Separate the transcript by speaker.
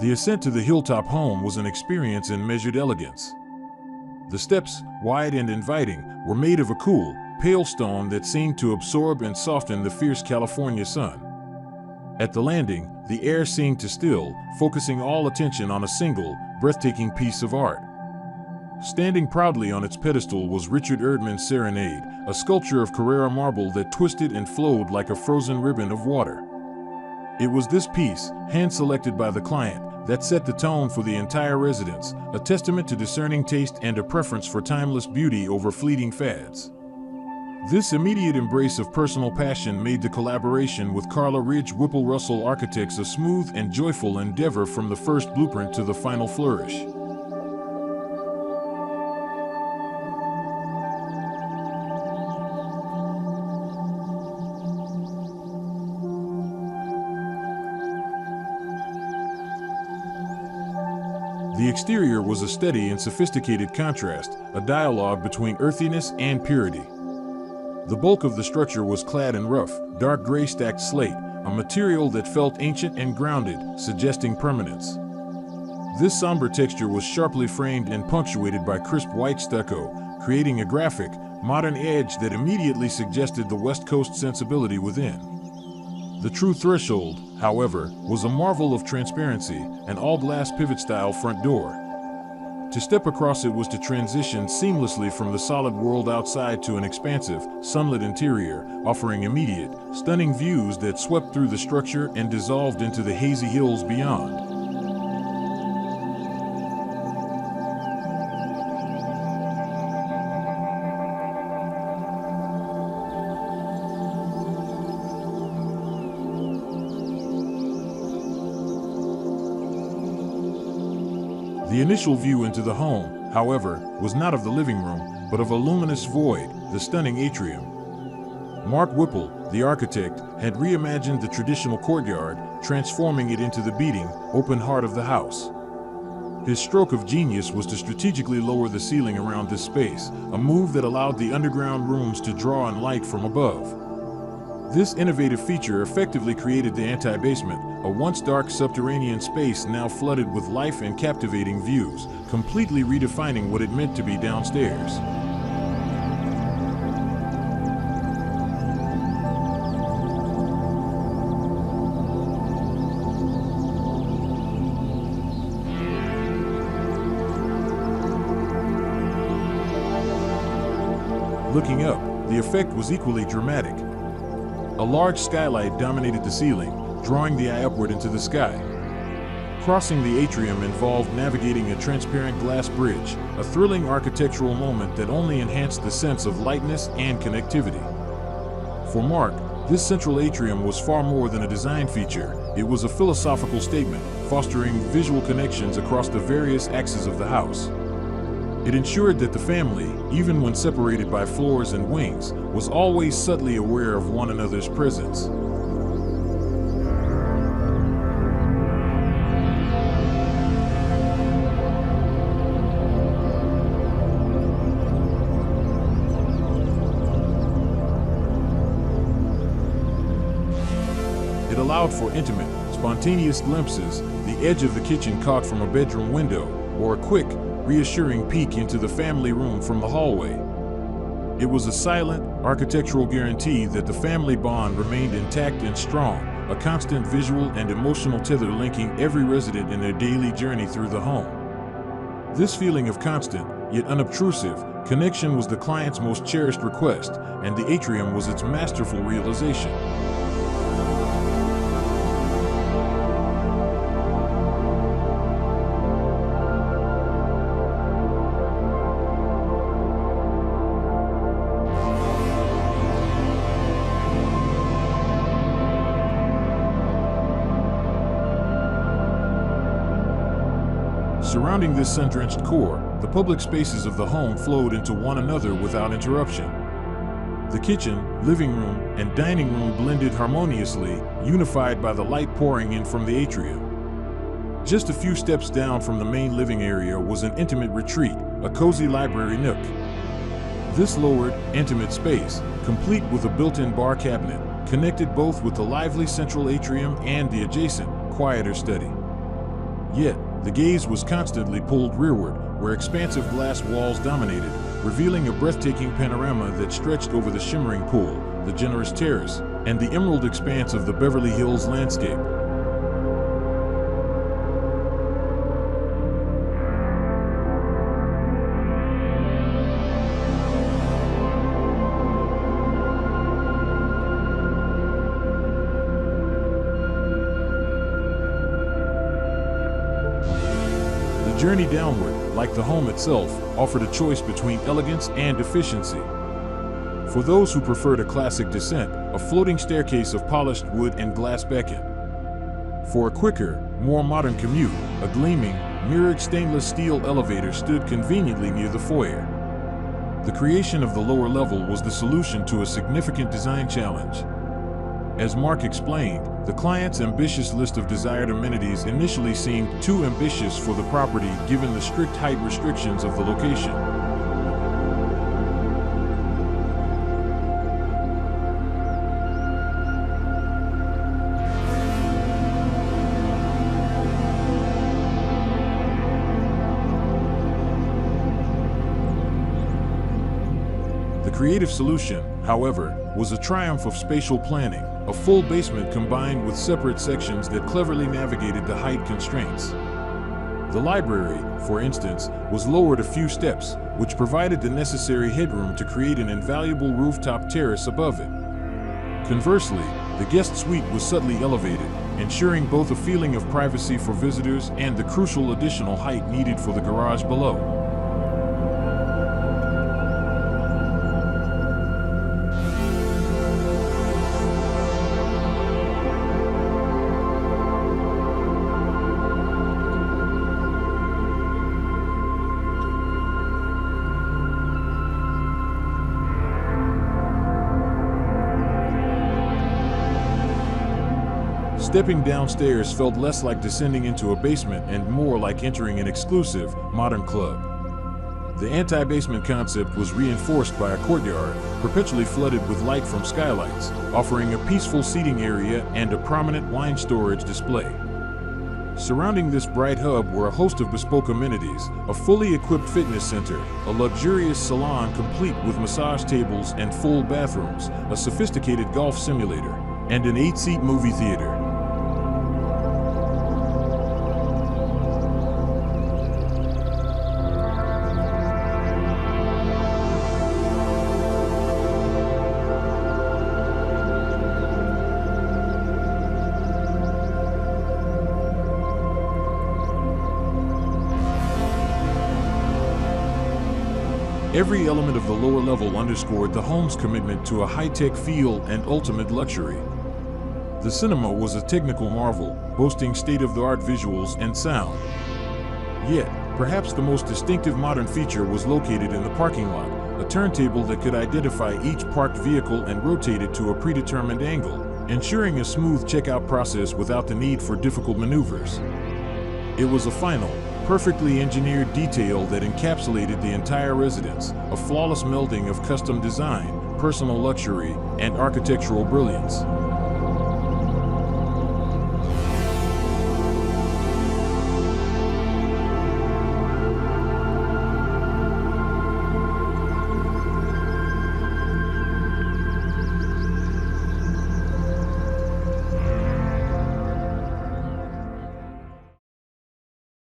Speaker 1: The ascent to the hilltop home was an experience in measured elegance. The steps, wide and inviting, were made of a cool, pale stone that seemed to absorb and soften the fierce California sun. At the landing, the air seemed to still, focusing all attention on a single, breathtaking piece of art. Standing proudly on its pedestal was Richard Erdman's Serenade, a sculpture of Carrera marble that twisted and flowed like a frozen ribbon of water. It was this piece, hand-selected by the client, that set the tone for the entire residence, a testament to discerning taste and a preference for timeless beauty over fleeting fads. This immediate embrace of personal passion made the collaboration with Carla Whipple Russell Architects a smooth and joyful endeavor from the first blueprint to the final flourish. The exterior was a steady and sophisticated contrast, a dialogue between earthiness and purity. The bulk of the structure was clad in rough, dark gray stacked slate, a material that felt ancient and grounded, suggesting permanence. This somber texture was sharply framed and punctuated by crisp white stucco, creating a graphic, modern edge that immediately suggested the West Coast sensibility within. The true threshold, however, was a marvel of transparency, an all-glass pivot-style front door. To step across it was to transition seamlessly from the solid world outside to an expansive, sunlit interior, offering immediate, stunning views that swept through the structure and dissolved into the hazy hills beyond. The initial view into the home, however, was not of the living room, but of a luminous void, the stunning atrium. Mark Whipple, the architect, had reimagined the traditional courtyard, transforming it into the beating, open heart of the house. His stroke of genius was to strategically lower the ceiling around this space, a move that allowed the underground rooms to draw in light from above. This innovative feature effectively created the anti-basement, a once dark subterranean space now flooded with life and captivating views, completely redefining what it meant to be downstairs. Looking up, the effect was equally dramatic. A large skylight dominated the ceiling, drawing the eye upward into the sky. Crossing the atrium involved navigating a transparent glass bridge, a thrilling architectural moment that only enhanced the sense of lightness and connectivity. For Mark, this central atrium was far more than a design feature. It was a philosophical statement, fostering visual connections across the various axes of the house. It ensured that the family, even when separated by floors and wings, was always subtly aware of one another's presence. It allowed for intimate, spontaneous glimpses, the edge of the kitchen caught from a bedroom window, or a quick, reassuring peek into the family room from the hallway. It was a silent, architectural guarantee that the family bond remained intact and strong, a constant visual and emotional tether linking every resident in their daily journey through the home. This feeling of constant, yet unobtrusive, connection was the client's most cherished request, and the atrium was its masterful realization. Surrounding this sun-drenched core, the public spaces of the home flowed into one another without interruption. The kitchen, living room, and dining room blended harmoniously, unified by the light pouring in from the atrium. Just a few steps down from the main living area was an intimate retreat, a cozy library nook. This lowered, intimate space, complete with a built-in bar cabinet, connected both with the lively central atrium and the adjacent, quieter study. Yet, the gaze was constantly pulled rearward, where expansive glass walls dominated, revealing a breathtaking panorama that stretched over the shimmering pool, the generous terrace, and the emerald expanse of the Beverly Hills landscape. The journey downward, like the home itself, offered a choice between elegance and efficiency. For those who preferred a classic descent, a floating staircase of polished wood and glass beckoned. For a quicker, more modern commute, a gleaming, mirrored stainless steel elevator stood conveniently near the foyer. The creation of the lower level was the solution to a significant design challenge. As Mark explained, the client's ambitious list of desired amenities initially seemed too ambitious for the property given the strict height restrictions of the location. The creative solution, however, was a triumph of spatial planning, a full basement combined with separate sections that cleverly navigated the height constraints. The library, for instance, was lowered a few steps, which provided the necessary headroom to create an invaluable rooftop terrace above it. Conversely, the guest suite was subtly elevated, ensuring both a feeling of privacy for visitors and the crucial additional height needed for the garage below. Stepping downstairs felt less like descending into a basement and more like entering an exclusive, modern club. The anti-basement concept was reinforced by a courtyard, perpetually flooded with light from skylights, offering a peaceful seating area and a prominent wine storage display. Surrounding this bright hub were a host of bespoke amenities, a fully equipped fitness center, a luxurious salon complete with massage tables and full bathrooms, a sophisticated golf simulator, and an 8-seat movie theater. Every element of the lower level underscored the home's commitment to a high-tech feel and ultimate luxury. The cinema was a technical marvel, boasting state-of-the-art visuals and sound. Yet, perhaps the most distinctive modern feature was located in the parking lot, a turntable that could identify each parked vehicle and rotate it to a predetermined angle, ensuring a smooth checkout process without the need for difficult maneuvers. It was a final, perfectly engineered detail that encapsulated the entire residence, a flawless melding of custom design, personal luxury, and architectural brilliance.